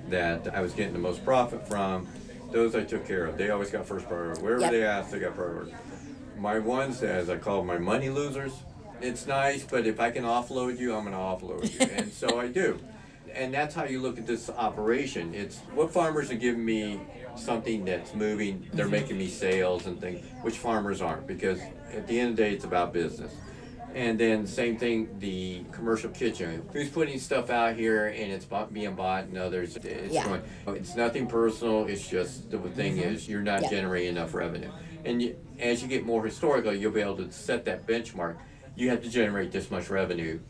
that I was getting the most profit from. Those I took care of. They always got first priority. Wherever they asked, they got priority. My ones, as I call my money losers, it's nice, but if I can offload you, I'm going to offload you. And so I do. And that's how you look at this operation. It's what farmers are giving me something that's moving, they're making me sales and things, which farmers aren't, because at the end of the day, it's about business. And then same thing, the commercial kitchen. Who's putting stuff out here and it's being bought and others, it's nothing personal, it's just the thing is you're not generating enough revenue. And as you get more historical, you'll be able to set that benchmark. You have to generate this much revenue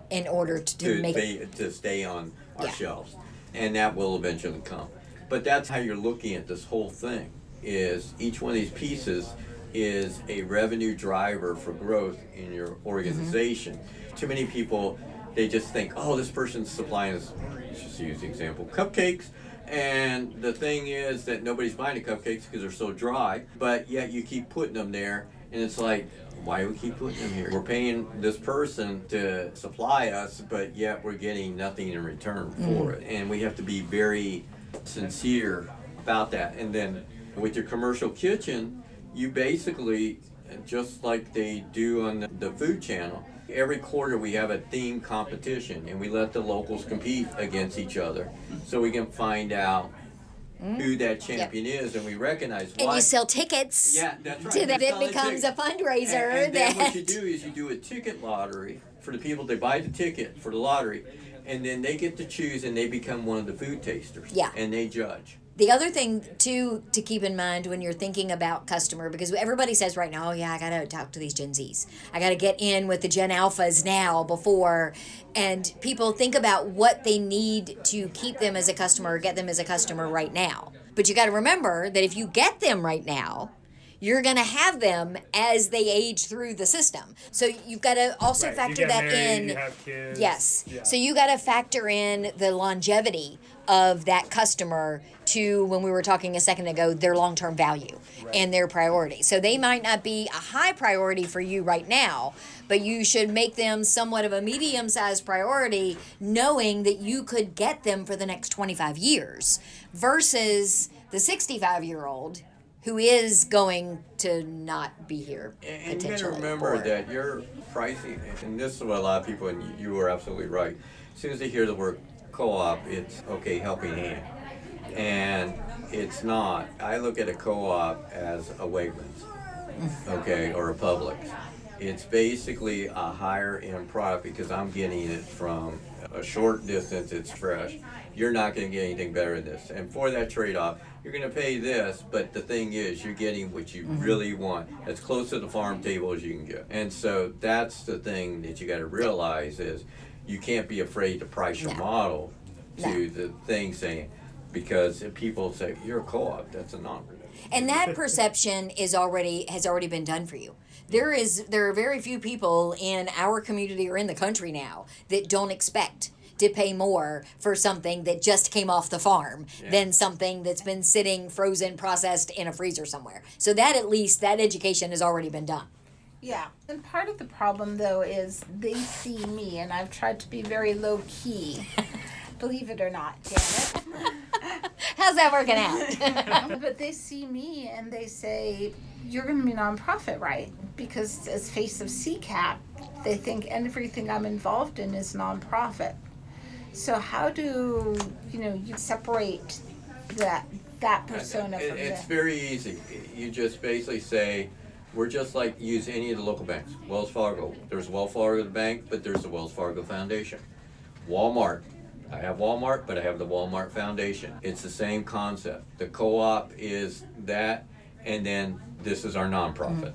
in order to stay on our shelves. And that will eventually come. But that's how you're looking at this whole thing, is each one of these pieces is a revenue driver for growth in your organization. Too many people, they just think, oh, this person's supplying us, let's just use the example, cupcakes. And the thing is that nobody's buying the cupcakes because they're so dry, but yet you keep putting them there. And it's like, why do we keep putting them here? We're paying this person to supply us, but yet we're getting nothing in return for it. And we have to be very sincere about that. And then with your commercial kitchen, you basically, just like they do on the food channel, every quarter we have a theme competition and we let the locals compete against each other so we can find out who that champion is, and we recognize why. And you sell tickets. Yeah, that's right. So that it becomes a fundraiser. And then what you do is you do a ticket lottery for the people. They buy the ticket for the lottery, and then they get to choose, and they become one of the food tasters. Yeah. And they judge. The other thing, too, to keep in mind when you're thinking about customer, because everybody says right now, oh, yeah, I got to talk to these Gen Zs. I got to get in with the Gen Alphas now before. And people think about what they need to keep them as a customer or get them as a customer right now. But you got to remember that if you get them right now, you're going to have them as they age through the system. So you've got to also factor that in. You have kids. Yes. Yeah. So you got to factor in the longevity of that customer to, when we were talking a second ago, their long-term value and their priority. So they might not be a high priority for you right now, but you should make them somewhat of a medium-sized priority, knowing that you could get them for the next 25 years versus the 65-year-old who is going to not be here And you got to potentially. remember or- that your pricing, and this is what a lot of people, and you were absolutely right. As soon as they hear the word co-op, it's okay, helping hand. And it's not. I look at a co-op as a Wegmans, okay, or a Publix. It's basically a higher end product because I'm getting it from a short distance, it's fresh. You're not going to get anything better than this. And for that trade-off, you're going to pay this, but the thing is, you're getting what you really want, as close to the farm table as you can get. And so that's the thing that you got to realize is you can't be afraid to price your No. model to No. the thing saying, because if people say, you're a co-op, that's a non-renewable. And that perception has already been done for you. There are very few people in our community or in the country now that don't expect to pay more for something that just came off the farm than something that's been sitting frozen, processed in a freezer somewhere. So that at least that education has already been done. Yeah. And part of the problem, though, is they see me, and I've tried to be very low key. Believe it or not, Janet. How's that working out? But they see me and they say, you're going to be nonprofit, right? Because as face of CCAP, they think everything I'm involved in is nonprofit. So how do, you separate that persona from It's the... very easy. You just basically say, we're just like use any of the local banks. Wells Fargo. There's Wells Fargo Bank, but there's the Wells Fargo Foundation. Walmart. I have Walmart, but I have the Walmart Foundation. It's the same concept. The co-op is that, and then this is our nonprofit.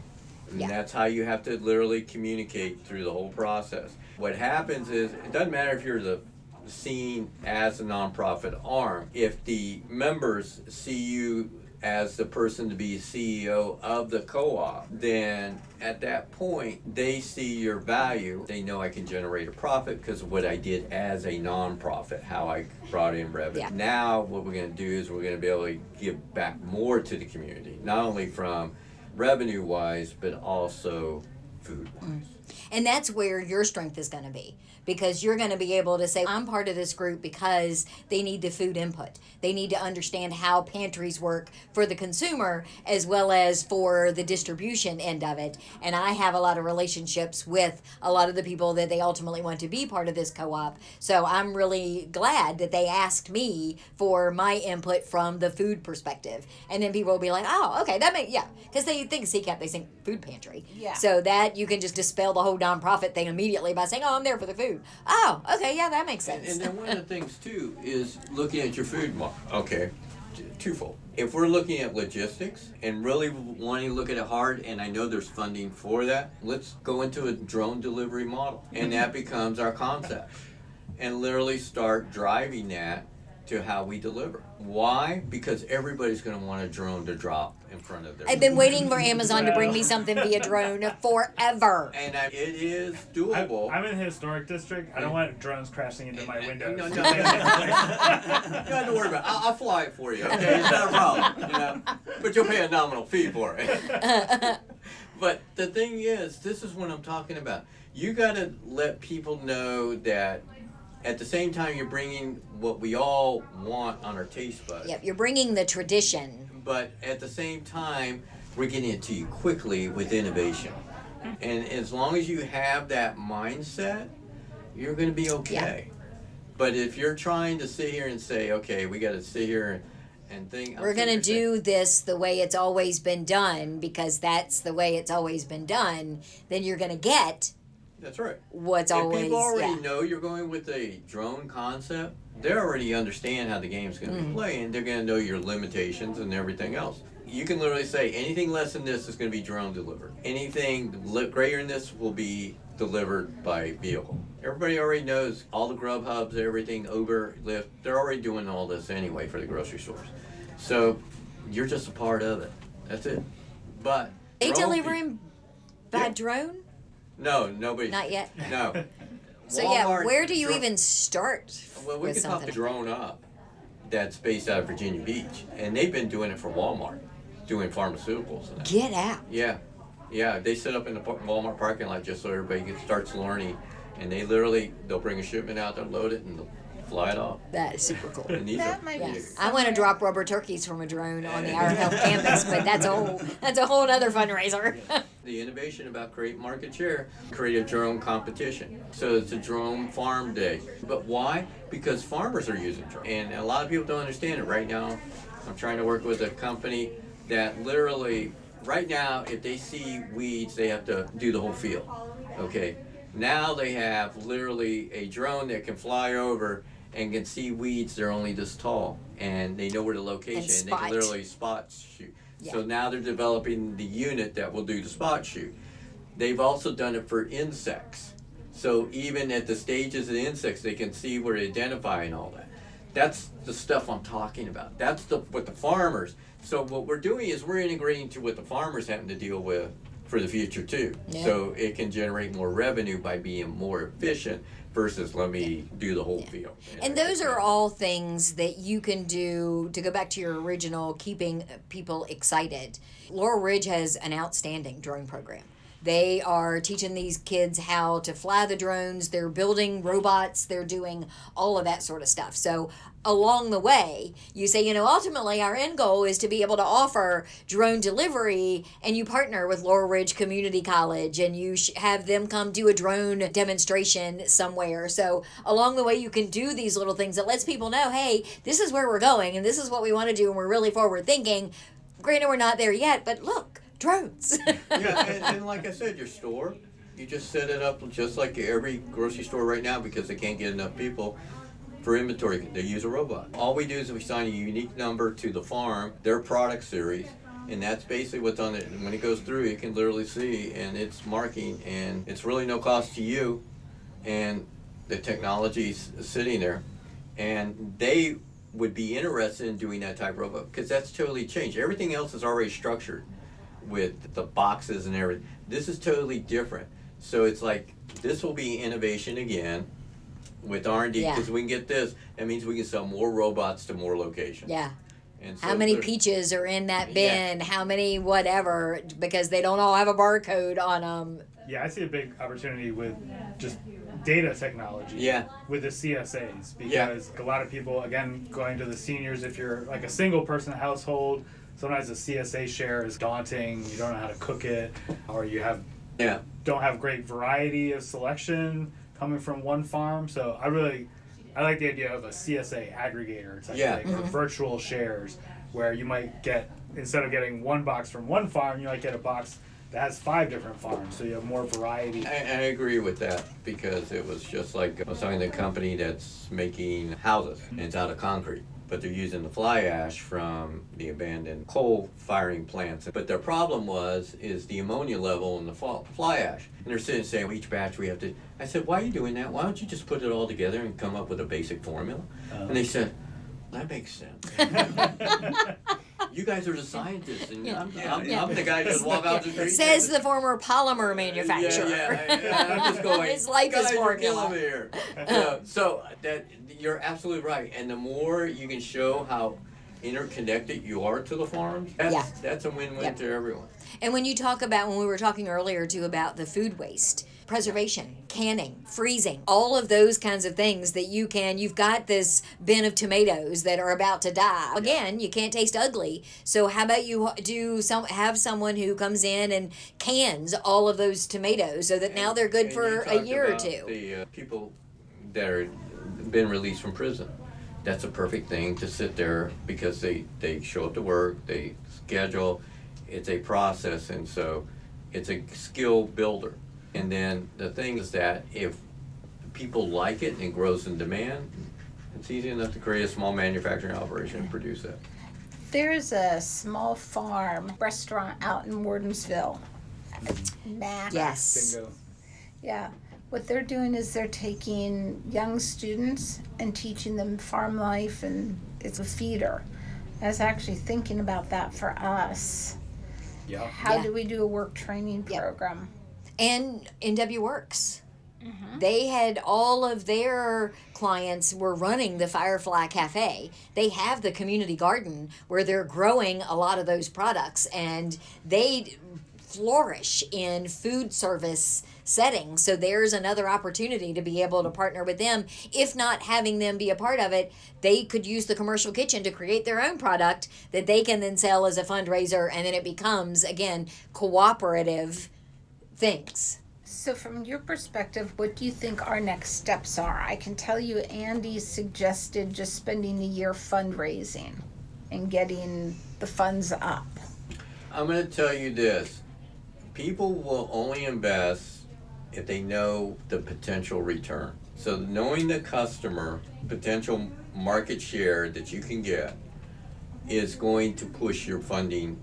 And Yeah. that's how you have to literally communicate through the whole process. What happens is, it doesn't matter if you're seen as a nonprofit arm. If the members see you as the person to be CEO of the co-op, then at that point, they see your value. They know I can generate a profit because of what I did as a nonprofit, how I brought in revenue. Yeah. Now, what we're going to do is we're going to be able to give back more to the community, not only from revenue-wise, but also food-wise. And that's where your strength is going to be, because you're going to be able to say, I'm part of this group because they need the food input. They need to understand how pantries work for the consumer as well as for the distribution end of it. And I have a lot of relationships with a lot of the people that they ultimately want to be part of this co-op. So I'm really glad that they asked me for my input from the food perspective. And then people will be like, oh, okay, that makes, yeah. Because they think CCAP, they think food pantry. Yeah. So that you can just dispel the whole nonprofit thing immediately by saying, oh, I'm there for the food. Oh, okay, yeah, that makes sense. And then one of the things too is looking at your food model. Okay, twofold. If we're looking at logistics and really wanting to look at it hard, and I know there's funding for that, let's go into a drone delivery model. And that becomes our concept. And literally start driving that to how we deliver. Why? Because everybody's going to want a drone to drop in front of their... I've been waiting for Amazon to bring me something via drone forever. And it is doable. I'm in the historic district. I don't want drones crashing into my windows. No, you don't have to worry about it. I'll fly it for you, okay? It's not a problem, But you'll pay a nominal fee for it. But the thing is, this is what I'm talking about. You got to let people know that at the same time you're bringing what we all want on our taste buds. Yep, you're bringing the tradition. But at the same time, we're getting it to you quickly with innovation. And as long as you have that mindset, you're going to be okay. Yeah. But if you're trying to sit here and say, okay, we got to sit here and think... We're going to do this the way it's always been done because that's the way it's always been done, then you're going to get... That's right. What's if always... people already know you're going with a drone concept, they already understand how the game's going to be played, and they're going to know your limitations and everything else. You can literally say anything less than this is going to be drone delivered. Anything greater than this will be delivered by vehicle. Everybody already knows all the Grub Hubs, everything, Uber, Lyft, they're already doing all this anyway for the grocery stores. So you're just a part of it. That's it. But they delivering by Yeah. drone? No, nobody. Not yet. No. So Walmart, where do you even start? Well, we with could talk something? to Drone Up, that's based out of Virginia Beach, and they've been doing it for Walmart, doing pharmaceuticals. And that. Get out. Yeah. They set up in the Walmart parking lot just so everybody starts learning, and they'll bring a shipment out, they'll load it, and they'll fly it off. That is super cool. And these That are, might Yeah. be I want to drop rubber turkeys from a drone on the Our Health campus, but that's a whole other fundraiser. the innovation about create market share, create a drone competition. So it's a drone farm day. But why? Because farmers are using drones. And a lot of people don't understand it. Right now, I'm trying to work with a company that literally, right now, if they see weeds, they have to do the whole field. Okay. Now they have literally a drone that can fly over and can see weeds. They're only this tall, and they know where the location. And they spot. can literally spot shoot. Yeah. So now they're developing the unit that will do the spot shoot. They've also done it for insects. So even at the stages of the insects, they can see where to identify and all that. That's the stuff I'm talking about. That's what the farmers. So what we're doing is we're integrating to what the farmers having to deal with for the future too. Yeah. So it can generate more revenue by being more efficient versus let me do the whole field. And those are all things that you can do to go back to your original keeping people excited. Laurel Ridge has an outstanding drone program. They are teaching these kids how to fly the drones. They're building robots. They're doing all of that sort of stuff. So along the way, you say, ultimately our end goal is to be able to offer drone delivery, and you partner with Laurel Ridge Community College and you have them come do a drone demonstration somewhere. So along the way, you can do these little things that lets people know, hey, this is where we're going and this is what we want to do, and we're really forward thinking. Granted, we're not there yet, but look, drones. Yeah, and like I said, your store, you just set it up just like every grocery store right now because they can't get enough people for inventory. They use a robot. All we do is we assign a unique number to the farm, their product series, and that's basically what's on it. And when it goes through, you can literally see, and it's marking, and it's really no cost to you, and the technology's sitting there, and they would be interested in doing that type of robot because that's totally changed. Everything else is already structured with the boxes and everything. This is totally different. So it's like, this will be innovation again with R&D because we can get this. That means we can sell more robots to more locations. Yeah. And so How many peaches are in that bin? Yeah. How many whatever, because they don't all have a barcode on them. Yeah, I see a big opportunity with just data technology. Yeah. With the CSAs, because a lot of people, again, going to the seniors, if you're like a single person household, sometimes the CSA share is daunting. You don't know how to cook it, or you don't have great variety of selection coming from one farm. So I like the idea of a CSA aggregator type thing, or virtual shares, where you might get, instead of getting one box from one farm, you might get a box that has 5 different farms, so you have more variety. I agree with that because it was just like I was talking to a company that's making houses and it's out of concrete, but they're using the fly ash from the abandoned coal firing plants. But their problem is the ammonia level in the fly ash. And they're sitting saying, well, each batch we have to. I said, why are you doing that? Why don't you just put it all together and come up with a basic formula? And they said, that makes sense. You guys are the scientists, and I'm the guy that just walk out the street. Says the former polymer manufacturer. I'm just going, His life is guys, you're formula. killing me here. So that you're absolutely right, and the more you can show how interconnected you are to the farms, that's a win-win to everyone. And when you talk about, when we were talking earlier too about the food waste, preservation, canning, freezing, all of those kinds of things that you've got this bin of tomatoes that are about to die. Again, you can't taste ugly. So how about you have someone who comes in and cans all of those tomatoes so that now they're good for a year or two. The people that are been released from prison, that's a perfect thing to sit there because they show up to work, they schedule, it's a process, and so it's a skill builder. And then the thing is that if people like it and it grows in demand, it's easy enough to create a small manufacturing operation and produce that. There's a small farm restaurant out in Wardensville. Mac. Yes. Bingo. Yeah. What they're doing is they're taking young students and teaching them farm life, and it's a feeder. I was actually thinking about that for us. Yeah. How do we do a work training program? And NW Works. They had all of their clients were running the Firefly Cafe. They have the community garden where they're growing a lot of those products, and they flourish in food service settings. So there's another opportunity to be able to partner with them. If not having them be a part of it, they could use the commercial kitchen to create their own product that they can then sell as a fundraiser, and then it becomes, again, cooperative things. So from your perspective, what do you think our next steps are? I can tell you Andy suggested just spending the year fundraising and getting the funds up. I'm going to tell you this. People will only invest if they know the potential return. So knowing the customer, potential market share that you can get is going to push your funding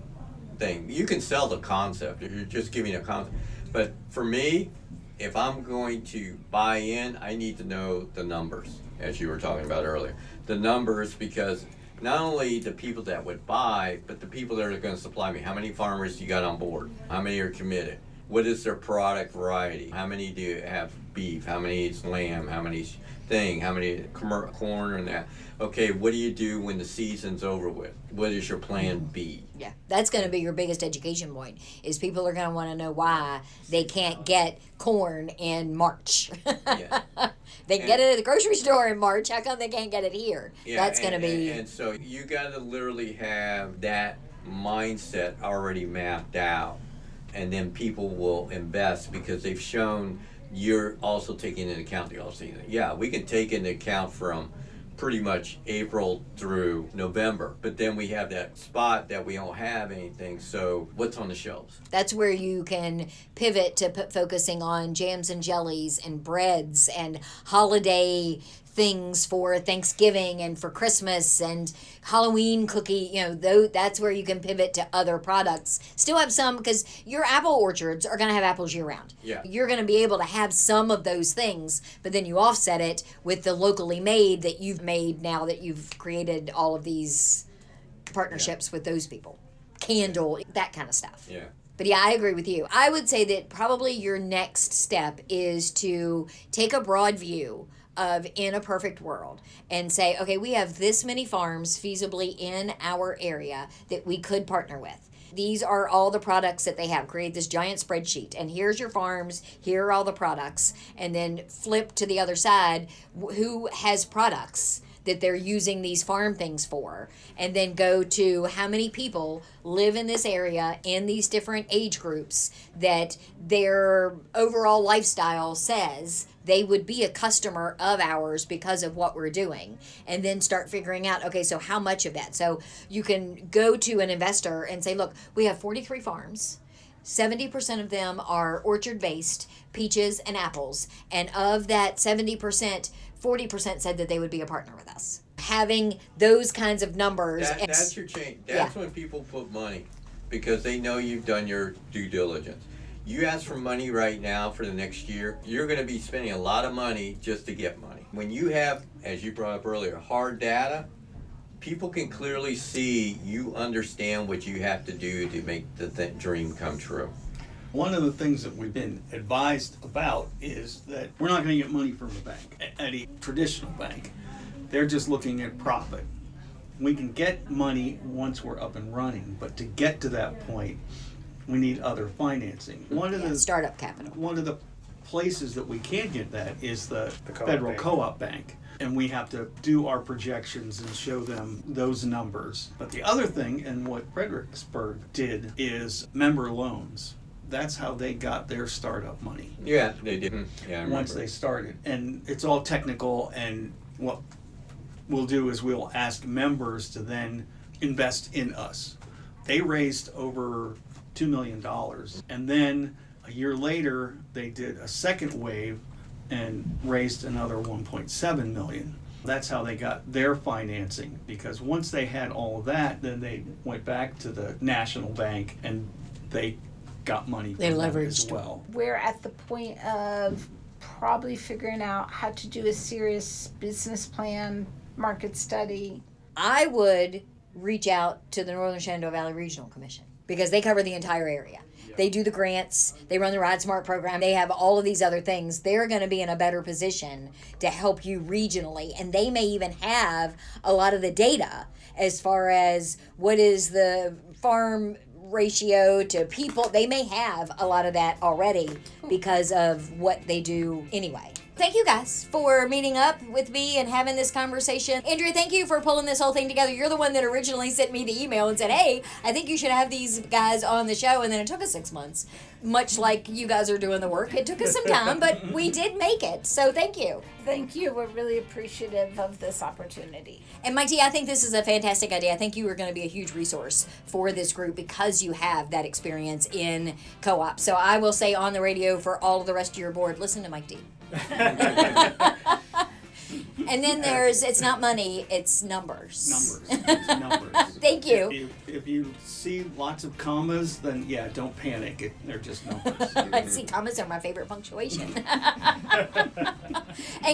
thing. You can sell the concept if you're just giving a concept. But for me, if I'm going to buy in, I need to know the numbers, as you were talking about earlier. The numbers, because not only the people that would buy, but the people that are going to supply me. How many farmers you got on board? How many are committed? What is their product variety? How many do you have beef? How many is lamb? How many is thing? How many corn and that? Okay, what do you do when the season's over with? What is your plan B? Yeah, that's going to be your biggest education point, is people are going to want to know why they can't get corn in March. Yeah. They can get it at the grocery store in March. How come they can't get it here? Yeah, That's going to be... And so you got to literally have that mindset already mapped out. And then people will invest because they've shown you're also taking into account the off season. Yeah, we can take into account from pretty much April through November, but then we have that spot that we don't have anything. So what's on the shelves? That's where you can pivot to focusing on jams and jellies and breads and holiday things for Thanksgiving and for Christmas and Halloween cookie, that's where you can pivot to other products. Still have some, because your apple orchards are going to have apples year round. Yeah. You're going to be able to have some of those things, but then you offset it with the locally made that you've made now that you've created all of these partnerships with those people. Candle, that kind of stuff. Yeah. But yeah, I agree with you. I would say that probably your next step is to take a broad view of in a perfect world and say, okay, we have this many farms feasibly in our area that we could partner with. These are all the products that they have. Create this giant spreadsheet, and here's your farms, here are all the products, and then flip to the other side, who has products that they're using these farm things for, and then go to how many people live in this area in these different age groups that their overall lifestyle says they would be a customer of ours because of what we're doing, and then start figuring out, okay, so how much of that? So you can go to an investor and say, look, we have 43 farms. 70% of them are orchard-based, peaches and apples. And of that 70%, 40% said that they would be a partner with us. Having those kinds of numbers. That's your change. That's when people put money, because they know you've done your due diligence. You ask for money right now for the next year, you're going to be spending a lot of money just to get money. When you have, as you brought up earlier, hard data, people can clearly see you understand what you have to do to make the dream come true. One of the things that we've been advised about is that we're not going to get money from a bank, at a traditional bank. They're just looking at profit. We can get money once we're up and running, but to get to that point, we need other financing. Startup capital. One of the places that we can get that is the co-op Federal bank. Co-op Bank. And we have to do our projections and show them those numbers. But the other thing, and what Fredericksburg did, is member loans. That's how they got their startup money. Yeah, they did. Yeah, I remember. Once they started. And it's all technical, and what we'll do is we'll ask members to then invest in us. They raised over $2 million. And then a year later, they did a second wave and raised another 1.7 million. That's how they got their financing, because once they had all of that, then they went back to the National Bank and they got money from They them leveraged as well. We're at the point of probably figuring out how to do a serious business plan, market study. I would reach out to the Northern Shenandoah Valley Regional Commission, because they cover the entire area. They do the grants, they run the Ride Smart program, they have all of these other things. They're going to be in a better position to help you regionally, and they may even have a lot of the data as far as what is the farm ratio to people. They may have a lot of that already because of what they do anyway. Thank you guys for meeting up with me and having this conversation. Andrea, thank you for pulling this whole thing together. You're the one that originally sent me the email and said, hey, I think you should have these guys on the show. And then it took us 6 months. Much like you guys are doing the work. It took us some time, but we did make it. So thank you. Thank you. We're really appreciative of this opportunity. And Mike T, I think this is a fantastic idea. I think you are going to be a huge resource for this group because you have that experience in co-op. So I will say on the radio for all of the rest of your board, listen to Mike T. And then it's not money, it's numbers. It's numbers. Thank you. If you see lots of commas, then yeah, don't panic. They're just numbers. See, commas are my favorite punctuation. And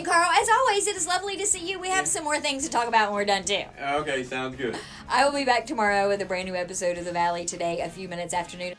Carl, as always, it is lovely to see you. We have some more things to talk about when we're done too. Okay, sounds good. I will be back tomorrow with a brand new episode of The Valley Today, a few minutes after noon.